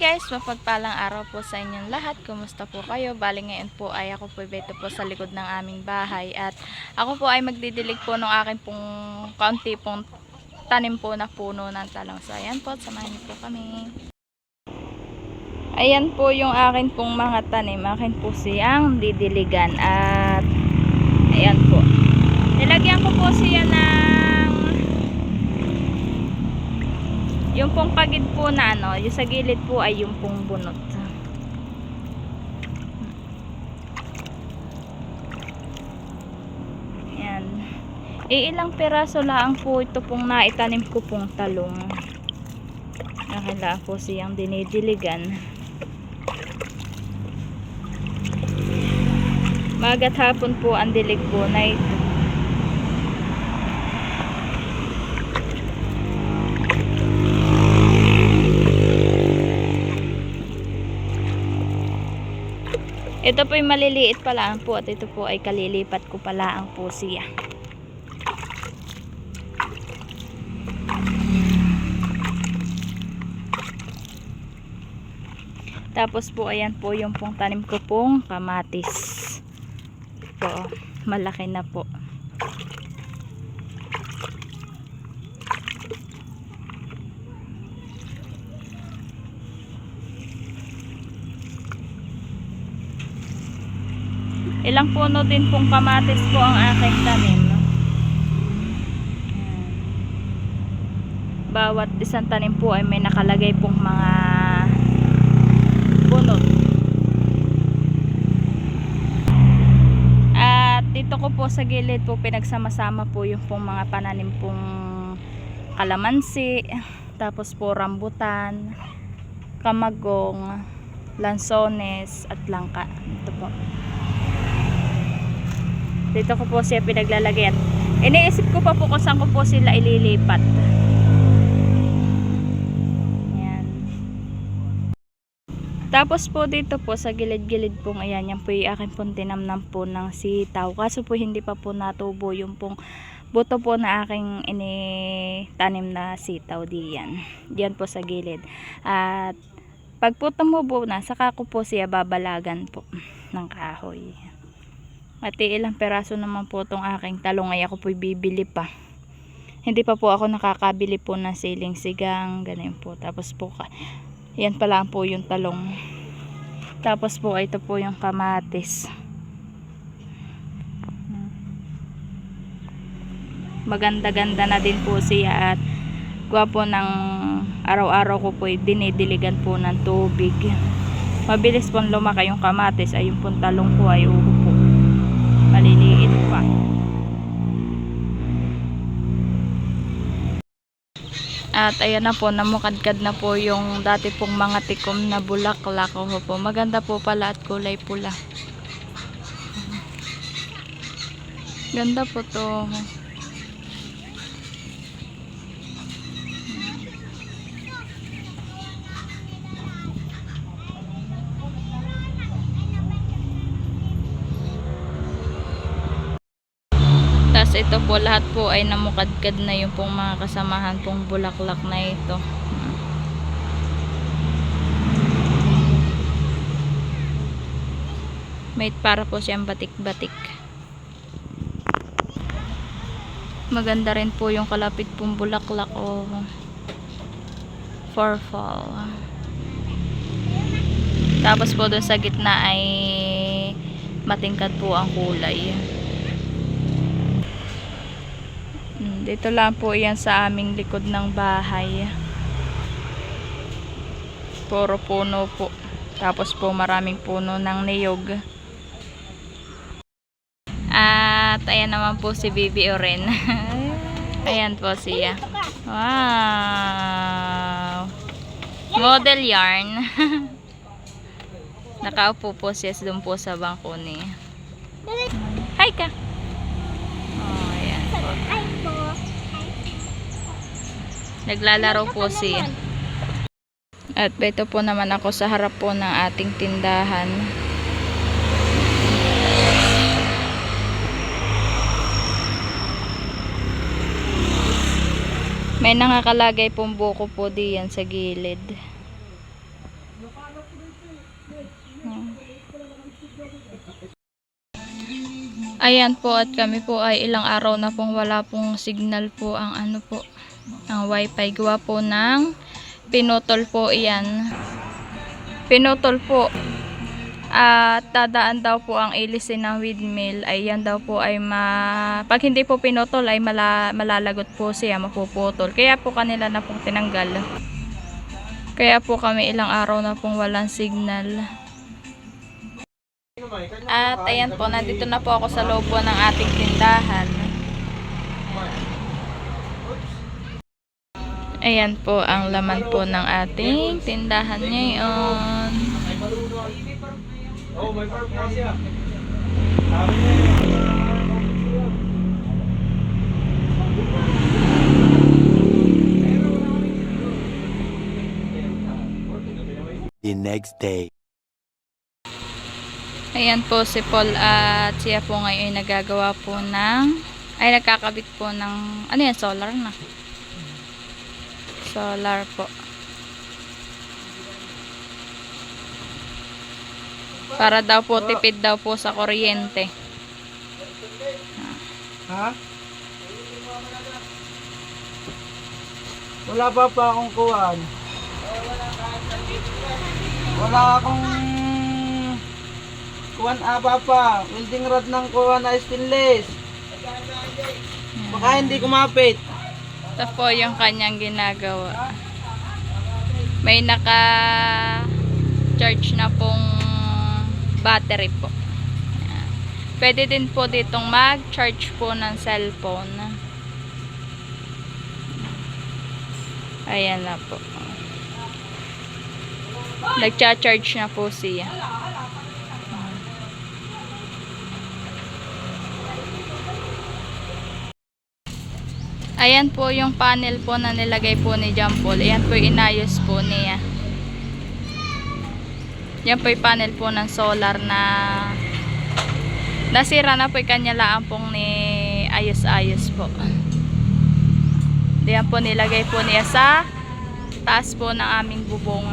guys, mapagpalang araw po sa inyong lahat. Kumusta po kayo? Bali ngayon po ay ako po dito po sa likod ng aming bahay at ako po ay magdidilig po ng aking pong kaunti pong tanim po na puno ng talong. So ayan po, samahan niyo po kami. Ayan po yung akin pong mga tanim. Akin po siyang didiligan at ayan po. Nilagyan ko po siya ng yung pong pagid po na ano, yung sa gilid po ay yung pong bunot. Ayan. Ilang peraso lang po ito pong naitanim ko pong talong. Nakala po siyang dinidiligan. Magat hapon po ang dilig po na ito. Ito po ay maliliit pala po at ito po ay kalilipat ko pala ang po siya. Tapos po ayan po yung pong tanim ko pong kamatis. Ito, malaki na po. Ilang puno din pong kamatis po ang aking tanim. Bawat isang tanim po ay may nakalagay pong mga bunot. At dito ko po sa gilid po pinagsama-sama po yung pong mga pananim pong kalamansi, tapos po rambutan, kamagong, lansones at langka. Ito po. Dito ko po siya pinaglalagay at iniisip ko pa po kung saan ko po sila ililipat. Ayan. Tapos po dito po sa gilid-gilid pong ayan, yan po yung akin pong tinamnam po ng sitaw. Kaso po hindi pa po natubo yung pong buto po na aking initanim na sitaw diyan. Diyan po sa gilid. At pag po tumubo na, saka ko po siya babalagan po ng kahoy. At ilang peraso naman po itong aking talong ay ako po'y bibili pa. Hindi pa po ako nakakabili po ng siling sigang, ganyan po. Tapos po, yan pa lang po yung talong. Tapos po, ito po yung kamatis. Maganda-ganda na din po siya at gwapo ng araw-araw ko po'y dinidiligan po ng tubig. Mabilis pong lumaki yung kamatis ay yung pong talong ko ay uho po. Maliliit pa. At ayan na po, namukadkad na po yung dati pong mga tikom na bulaklak. Po. Maganda po pala at kulay pula. Ganda po to. Tapos ito po lahat po ay namukadkad na yung pong mga kasamahan pong bulaklak na ito. May para po siyang batik-batik. Maganda rin po yung kalapit pong bulaklak o for fall. Tapos po doon sa gitna ay matingkad po ang kulay. Dito lang po yan sa aming likod ng bahay. Puro puno po. Tapos po maraming puno ng niyog. At ayan naman po si Bibi Oren. Ayan po siya. Wow! Model yarn. Nakaupo po siya doon po sa bangko niya. Hi ka! Oh, ayan po. Naglalaro po siya. At ito po naman ako sa harap po ng ating tindahan. May nakakalagay pong buko po diyan sa gilid. Ayan po, at kami po ay ilang araw na pong wala pong signal po ang ano po, ang wifi. Gawa po ng pinutol po iyan. Pinutol po. At dadaan daw po ang ilisin ng windmill. Ayan daw po ay pag hindi po pinutol ay malalagot po siya, mapuputol. Kaya po kanila na pong tinanggal. Kaya po kami ilang araw na pong walang signal. At ayan po, nandito na po ako sa loob po ng ating tindahan. Ayan po ang laman po ng ating tindahan ngayon. The next day. Ayan po si Paul, at siya po ngayon nagagawa po nagkakabit po ng, ano yan, solar na. Solar po. Para daw po tipid daw po sa kuryente. Ha? Wala pa akong kuwan. Wala akong kuwan pa. Welding rod ng kuwan na stainless. Baka hindi kumapit. Ito po yung kanyang ginagawa. May naka-charge na pong battery po. Ayan. Pwede din po ditong mag-charge po ng cellphone. Ayan na po. Nagcha-charge na po siya. Ayan po yung panel po na nilagay po ni John Paul. Ayan po yung inayos po niya. Yan po yung panel po ng solar na nasira na po yung kanya laan pong ni ayos-ayos po. Diyan po nilagay po niya sa taas po ng aming bubong.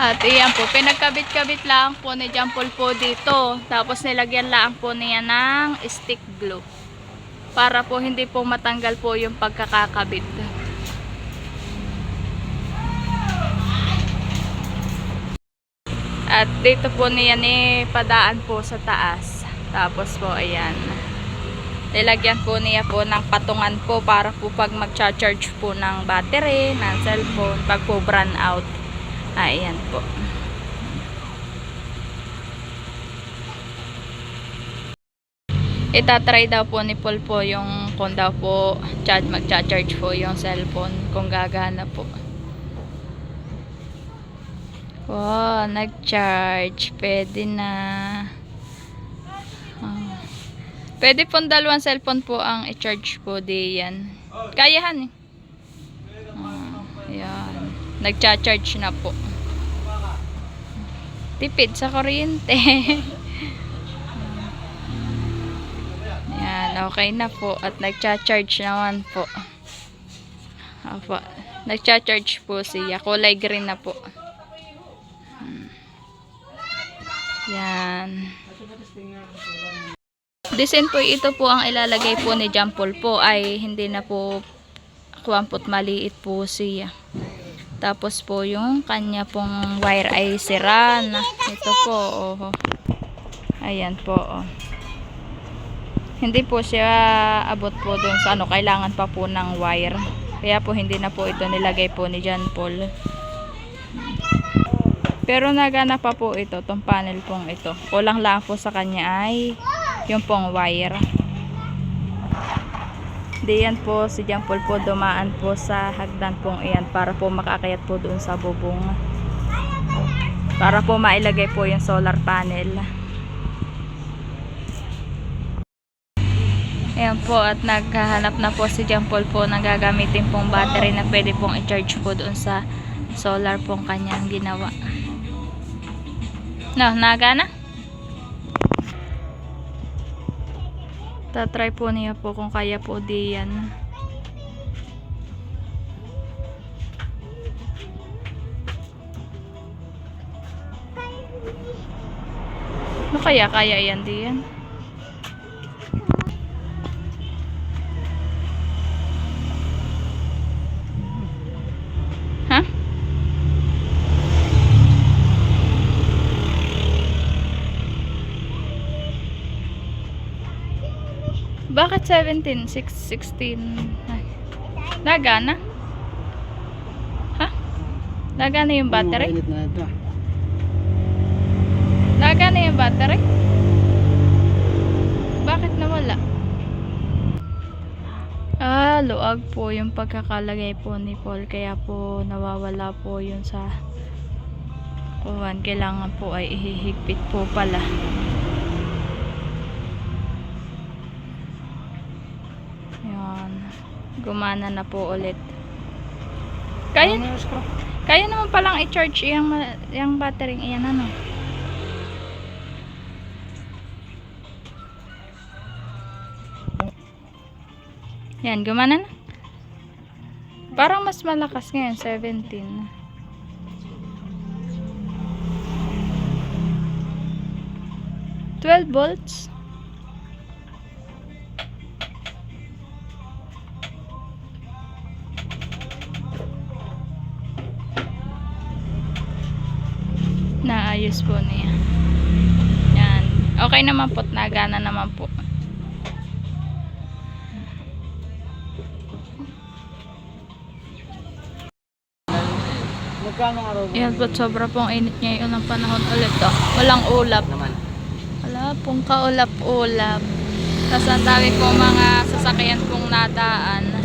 At iyan po, pinagkabit-kabit lang po ni John Paul po dito. Tapos nilagyan lang po niya ng stick glue. Para po hindi po matanggal po yung pagkakakabit. At dito po niya padaan po sa taas. Tapos po ayan. Nilagyan po niya po ng patungan po para po pag mag-charge po ng battery, ng cellphone, pag po burn out. Ayan po. Itatry daw po ni Paul po yung kung daw po mag-charge po yung cellphone kung gagana po. Wow, nag-charge. Pwede na. Pwede pong dalawang cellphone po ang i-charge po diyan. Kayahan eh. Ayan. Nagcha-charge na po. Tipid sa kuryente. Ayan, okay na po. At nagcha-charge naman po. Opo. Nagcha-charge po siya. Kulay green na po. Yan. Design po ito po ang ilalagay po ni John Paul po ay hindi na po kuwampot, maliit po siya. Tapos po yung kanya pong wire ay sira na. Ito po, oh. Ayan po, oh. Hindi po siya abot po dun sa ano, kailangan pa po ng wire. Kaya po hindi na po ito nilagay po ni John Paul. Pero nagana pa po ito, tong panel pong ito. Kulang lang po sa kanya ay yung pong wire. Diyan po si John Paul po dumaan po sa hagdan pong iyan para po makakayat po doon sa bubong. Para po mailagay po yung solar panel. Ayan po, at naghahanap na po si John Paul po ng gagamitin pong battery na pwede pong i-charge po doon sa solar pong kanyang ginawa. No, nagana? Tatry po niya po kung kaya po diyan. kaya yan diyan? Ha? Bakit 17? 16? Ay. Lagana? Ha? Lagana yung battery? Mainit na ito. Lagana yung battery? Bakit nawala? Luag po yung pagkakalagay po ni Paul. Kaya po nawawala po yun sa kuwan. Kailangan po ay ihihigpit po pala. Yan. Gumana na po ulit. Kaya naman palang i-charge yung battery iyan ano. Yan, gumana na. Parang mas malakas ngayon, 17. $12 volts. Naayos po niya. Yan. Okay naman po, nagana naman po. Magkano araw? Yan po, sobra pong init ngayon ng panahon ulit. Oh. Walang ulap. Naman. Wala pong kaulap-ulap. Tapos ang dami pong mga sasakyan pong nadaan.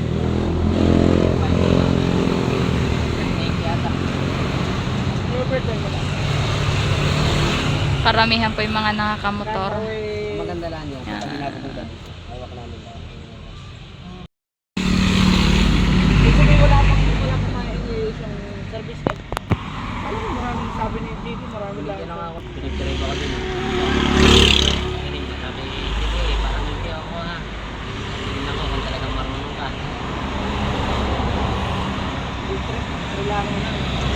Karamihan po yung mga nakakamotor. Maganda lang yun. Yan. Sabi na pupunta. Hawak namin. Kasi wala pang kumain yung service card. Alam mo, maraming sabi ni Tito, maraming lang. Hindi lang ako. Pinagtiray ba ko din. Sabi, sige, parang hindi ako ha. Tingnan ko kung talagang marunong ka. Kailangan na.